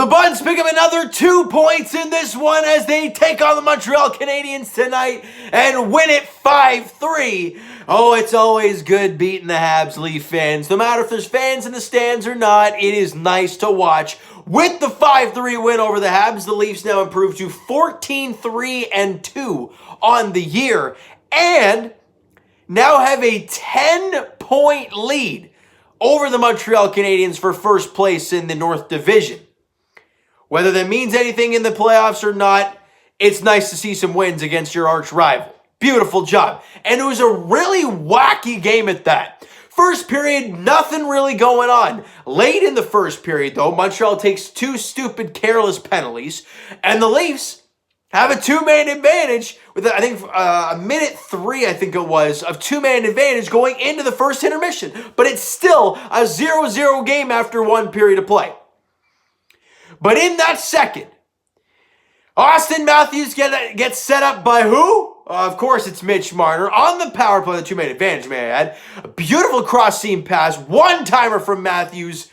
The Buns pick up another 2 points in this one as they take on the Montreal Canadiens tonight and win it 5-3. Oh, it's always good beating the Habs Leaf fans. No matter if there's fans in the stands or not, it is nice to watch. With the 5-3 win over the Habs, the Leafs now improve to 14-3-2 on the year and now have a 10-point lead over the Montreal Canadiens for first place in the North Division. Whether that means anything in the playoffs or not, it's nice to see some wins against your arch rival. Beautiful job. And it was a really wacky game at that. First period, nothing really going on. Late in the first period, though, Montreal takes 2 stupid, careless penalties, and the Leafs have a 2-man advantage with, I think, a minute 3, I think it was, of 2-man advantage going into the first intermission. But it's still a 0-0 game after 1 period of play. But in that second, Austin Matthews gets set up by who? Of course, it's Mitch Marner on the power play, the 2-man advantage, may I add. A beautiful cross-seam pass, one-timer from Matthews.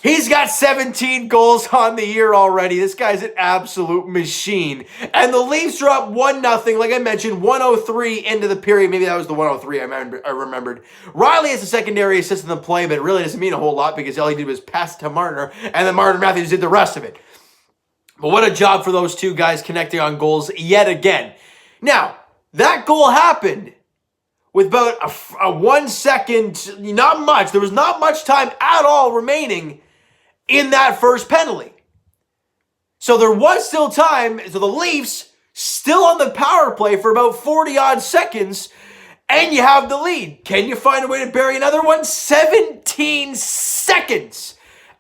He's got 17 goals on the year already. This guy's an absolute machine. And the Leafs are up 1-0, like I mentioned, 1:03 into the period. Maybe that was the 1:03 I remembered. Riley has a secondary assist in the play, but it really doesn't mean a whole lot because all he did was pass to Marner, and then Marner Matthews did the rest of it. But what a job for those two guys connecting on goals yet again. Now, that goal happened with about a 1 second, not much. There was not much time at all remaining in that first penalty. So there was still time. So the Leafs still on the power play for about 40-odd seconds, and you have the lead. Can you find a way to bury another one? 17 seconds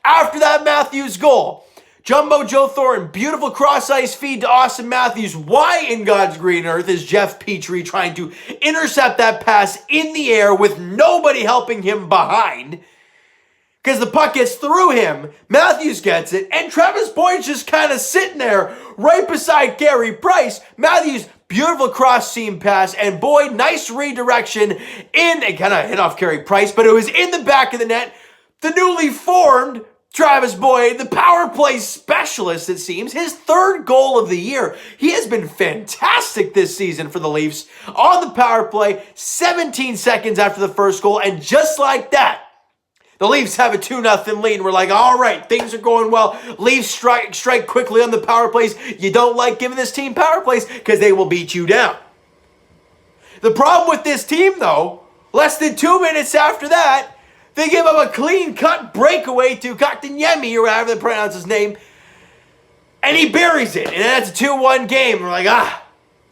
after that Matthews goal. Jumbo Joe Thornton, beautiful cross-ice feed to Austin Matthews. Why in God's green earth is Jeff Petrie trying to intercept that pass in the air with nobody helping him behind? Because the puck gets through him, Matthews gets it, and Travis Boyd's just kind of sitting there right beside Carey Price. Matthews, beautiful cross-seam pass, and Boyd, nice redirection in, it kind of hit off Carey Price, but it was in the back of the net. The newly formed Travis Boyd, the power play specialist, it seems, his 3rd goal of the year. He has been fantastic this season for the Leafs on the power play, 17 seconds after the first goal, and just like that, the Leafs have a 2-0 lead. We're like, all right, things are going well. Leafs strike quickly on the power plays. You don't like giving this team power plays because they will beat you down. The problem with this team, though, less than 2 minutes after that, they give up a clean-cut breakaway to Kotkaniemi, or however they pronounce his name, and he buries it. And that's a 2-1 game. We're like,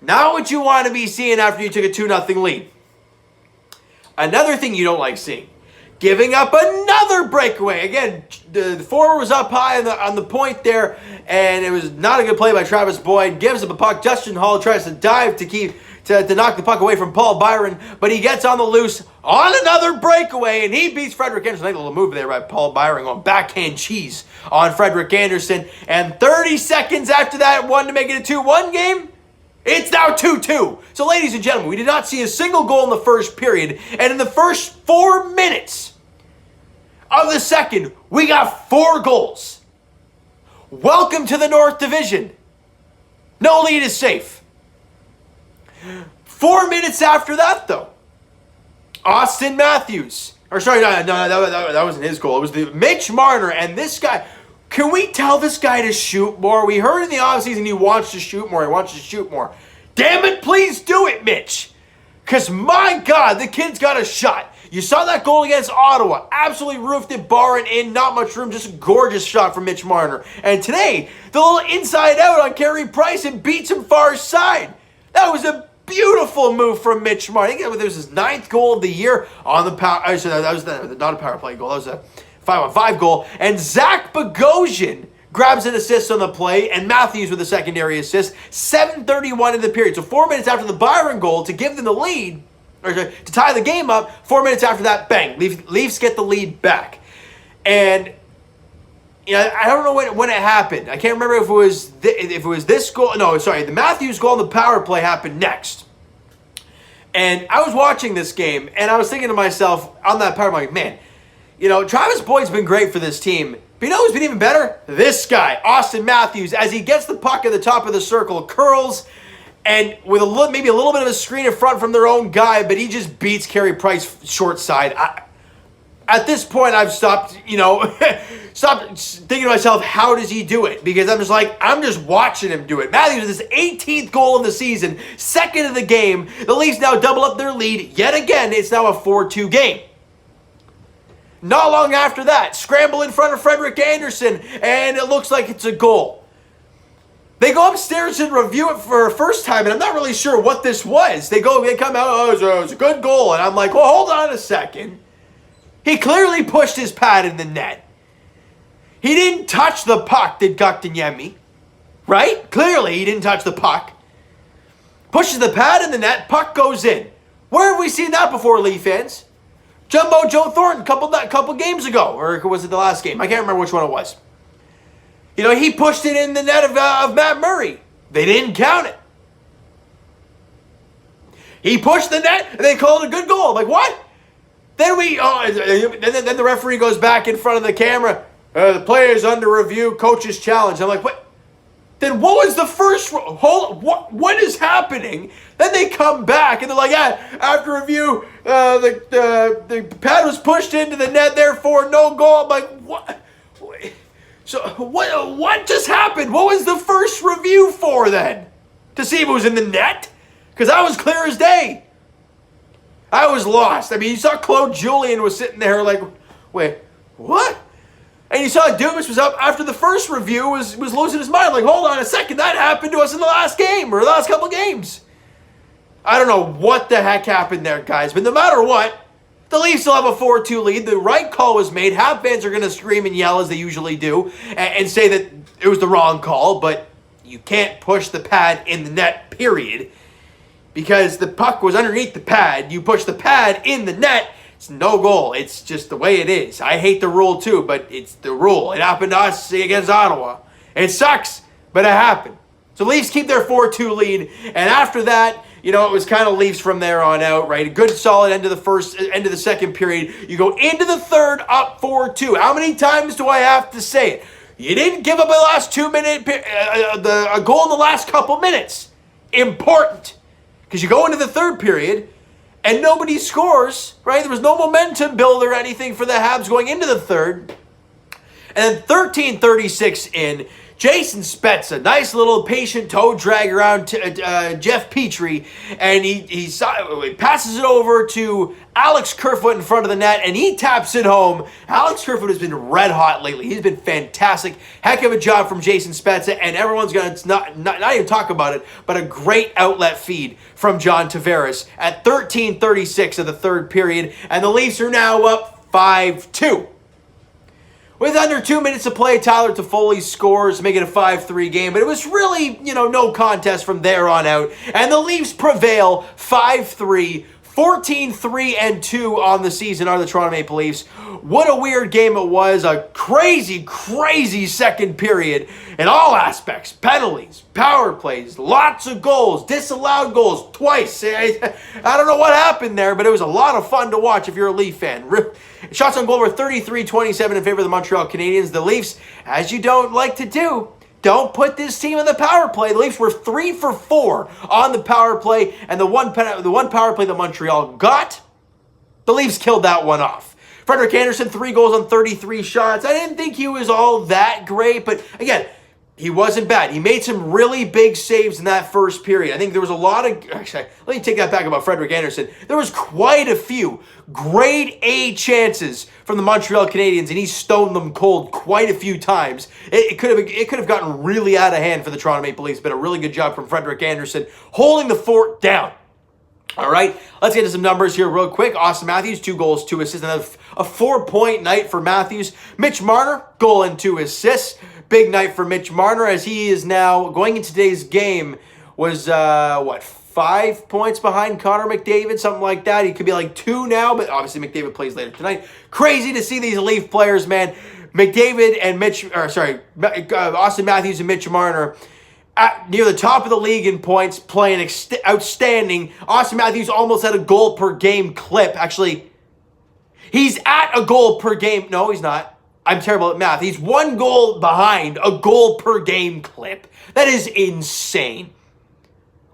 not what you want to be seeing after you took a 2-0 lead. Another thing you don't like seeing, giving up another breakaway. Again, the forward was up high on the point there, and it was not a good play by Travis Boyd. Gives up a puck. Justin Hall tries to dive to knock the puck away from Paul Byron, but he gets on the loose on another breakaway, and he beats Frederik Andersen. Nice little move there by Paul Byron on backhand cheese on Frederik Andersen. And 30 seconds after that one to make it a 2-1 game, it's now 2-2. So ladies and gentlemen, we did not see a single goal in the first period, and in the first 4 minutes of the second, we got 4 goals. Welcome to the North Division. No lead is safe. 4 minutes after that, though, Austin Matthews, or sorry, no, that wasn't his goal. It was the Mitch Marner, and this guy, can we tell this guy to shoot more? We heard in the offseason he wants to shoot more. He wants to shoot more. Damn it, please do it, Mitch. Because, my God, the kid's got a shot. You saw that goal against Ottawa. Absolutely roofed it, bar and in. Not much room. Just a gorgeous shot from Mitch Marner. And today, the little inside out on Carey Price and beats him far side. That was a beautiful move from Mitch Marner. I think it was his 9th goal of the year on the power. That was not a power play goal. That was a 5-on-5 goal. And Zach Bogosian grabs an assist on the play, and Matthews with a secondary assist. 7:31 in the period. So 4 minutes after the Byron goal to give them the lead, or to tie the game up, 4 minutes after that, bang, Leafs get the lead back. And I don't know when it happened. I can't remember if it was this goal. No, sorry, the Matthews goal on the power play happened next. And I was watching this game, and I was thinking to myself on that power play, man, Travis Boyd's been great for this team. But you know who's been even better? This guy, Austin Matthews, as he gets the puck at the top of the circle, curls, and with maybe a little bit of a screen in front from their own guy, but he just beats Carey Price short side. At this point, I've stopped, stopped thinking to myself, how does he do it? Because I'm just watching him do it. Matthews with his 18th goal of the season, second of the game. The Leafs now double up their lead. Yet again, it's now a 4-2 game. Not long after that, scramble in front of Frederik Andersen, and it looks like it's a goal. They go upstairs and review it for a first time, and I'm not really sure what this was. They come out, it was a good goal, and I'm like, well, hold on a second. He clearly pushed his pad in the net. He didn't touch the puck, did Kotkaniemi. Right? Clearly, he didn't touch the puck. Pushes the pad in the net, puck goes in. Where have we seen that before, Leaf fans? Jumbo Joe Thornton, couple games ago. Or was it the last game? I can't remember which one it was. He pushed it in the net of Matt Murray. They didn't count it. He pushed the net, and they called it a good goal. I'm like, what? Then then the referee goes back in front of the camera. The play is under review. Coach's challenge. I'm like, what? Then what was the first? What is happening? Then they come back and they're like, yeah, after review, the pad was pushed into the net. Therefore, no goal. I'm like, what? So what just happened? What was the first review for then? To see if it was in the net? Because that was clear as day. I was lost. I mean, you saw Claude Julien was sitting there like, wait, what? And you saw Dubas was up after the first review was losing his mind. Like, hold on a second, that happened to us in the last game or the last couple games. I don't know what the heck happened there, guys. But no matter what, the Leafs still have a 4-2 lead. The right call was made. Half fans are going to scream and yell as they usually do and say that it was the wrong call. But you can't push the pad in the net, period. Because the puck was underneath the pad. You push the pad in the net, it's no goal. It's just the way it is. I hate the rule too, but it's the rule. It happened to us against Ottawa. It sucks, but it happened. So Leafs keep their 4-2 lead. And after that, it was kind of Leafs from there on out, right? A good solid end of the second period. You go into the third up 4-2. How many times do I have to say it? You didn't give up a last 2 minute, a goal in the last couple minutes. Important. Because you go into the third period and nobody scores, right? There was no momentum build or anything for the Habs going into the third. And then 13:36 in, Jason Spezza, nice little patient toe drag around Jeff Petrie, and he passes it over to Alex Kerfoot in front of the net, and he taps it home. Alex Kerfoot has been red hot lately. He's been fantastic. Heck of a job from Jason Spezza, and everyone's going to not even talk about it, but a great outlet feed from John Tavares at 13:36 of the third period, and the Leafs are now up 5-2. With under 2 minutes to play, Tyler Toffoli scores, making it a 5-3 game. But it was really, no contest from there on out. And the Leafs prevail 5-3, 14-3-2 on the season are the Toronto Maple Leafs. What a weird game it was. A crazy, crazy second period in all aspects. Penalties, power plays, lots of goals, disallowed goals twice. I don't know what happened there, but it was a lot of fun to watch if you're a Leaf fan. Shots on goal were 33-27 in favor of the Montreal Canadiens. The Leafs, as you don't like to do, don't put this team on the power play. The Leafs were 3 for 4 on the power play, and the one power play that Montreal got, the Leafs killed that one off. Frederik Andersen, 3 goals on 33 shots. I didn't think he was all that great, but again, he wasn't bad. He made some really big saves in that first period. I think there was a lot of... Actually, let me take that back about Frederik Andersen. There was quite a few grade A chances from the Montreal Canadiens, and he stoned them cold quite a few times. It could have gotten really out of hand for the Toronto Maple Leafs, but a really good job from Frederik Andersen holding the fort down. All right, let's get to some numbers here real quick. Austin Matthews, 2 goals, 2 assists, and a 4-point night for Matthews. Mitch Marner, goal and 2 assists. Big night for Mitch Marner, as he is now, going into today's game, was, 5 points behind Connor McDavid, something like that. He could be like 2 now, but obviously McDavid plays later tonight. Crazy to see these Leaf players, man. Austin Matthews and Mitch Marner near the top of the league in points, playing outstanding. Austin Matthews almost had a goal per game clip. Actually, He's at a goal per game. No, he's not. I'm terrible at math. He's 1 goal behind a goal per game clip. That is insane.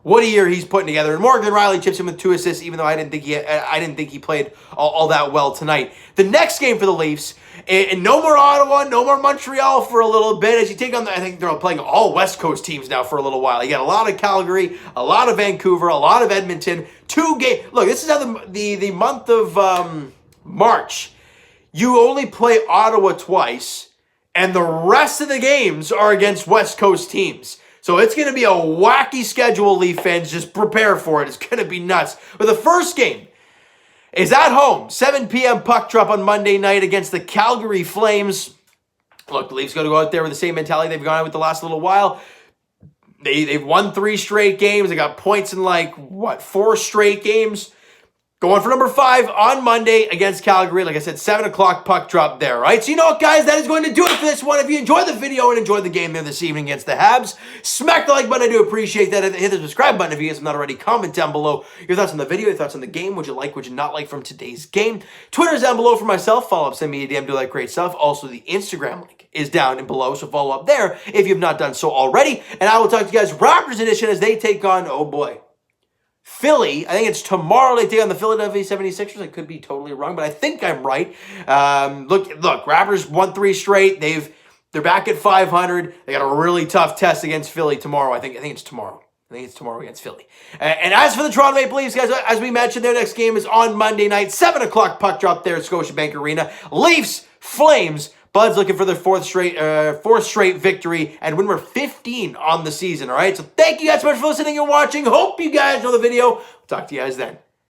What a year he's putting together. And Morgan Riley chips in with 2 assists, even though I didn't think he played all that well tonight. The next game for the Leafs, and no more Ottawa, no more Montreal for a little bit. As you take on, I think they're playing all West Coast teams now for a little while. You got a lot of Calgary, a lot of Vancouver, a lot of Edmonton. 2 games. Look, this is how the month of March, you only play Ottawa twice, and the rest of the games are against West Coast teams. So it's going to be a wacky schedule, Leaf fans. Just prepare for it. It's going to be nuts. But the first game is at home. 7 p.m. puck drop on Monday night against the Calgary Flames. Look, the Leafs got to go out there with the same mentality they've gone out with the last little while. They've won 3 straight games. They got points in 4 straight games. Going for number 5 on Monday against Calgary. Like I said, 7 o'clock puck drop there, right? So you know what, guys? That is going to do it for this one. If you enjoyed the video and enjoyed the game there this evening against the Habs, smack the like button. I do appreciate that. Hit the subscribe button if you guys have not already. Comment down below your thoughts on the video, your thoughts on the game. Would you like, would you not like from today's game? Twitter is down below for myself. Follow up, send me a DM, do that great stuff. Also, the Instagram link is down and below, so follow up there if you have not done so already. And I will talk to you guys Raptors edition as they take on, oh boy, Philly. I think it's tomorrow they take on the Philadelphia 76ers. I could be totally wrong, but I think I'm right. Look, Raptors won 3 straight. They're back at 500. They got a really tough test against Philly tomorrow. I think it's tomorrow. I think it's tomorrow against Philly. And as for the Toronto Maple Leafs, guys, as we mentioned, their next game is on Monday night, 7 o'clock puck drop there at Scotiabank Arena. Leafs, Flames. Bud's looking for their 4th straight victory and win number 15 on the season, all right? So thank you guys so much for listening and watching. Hope you guys know the video. Talk to you guys then.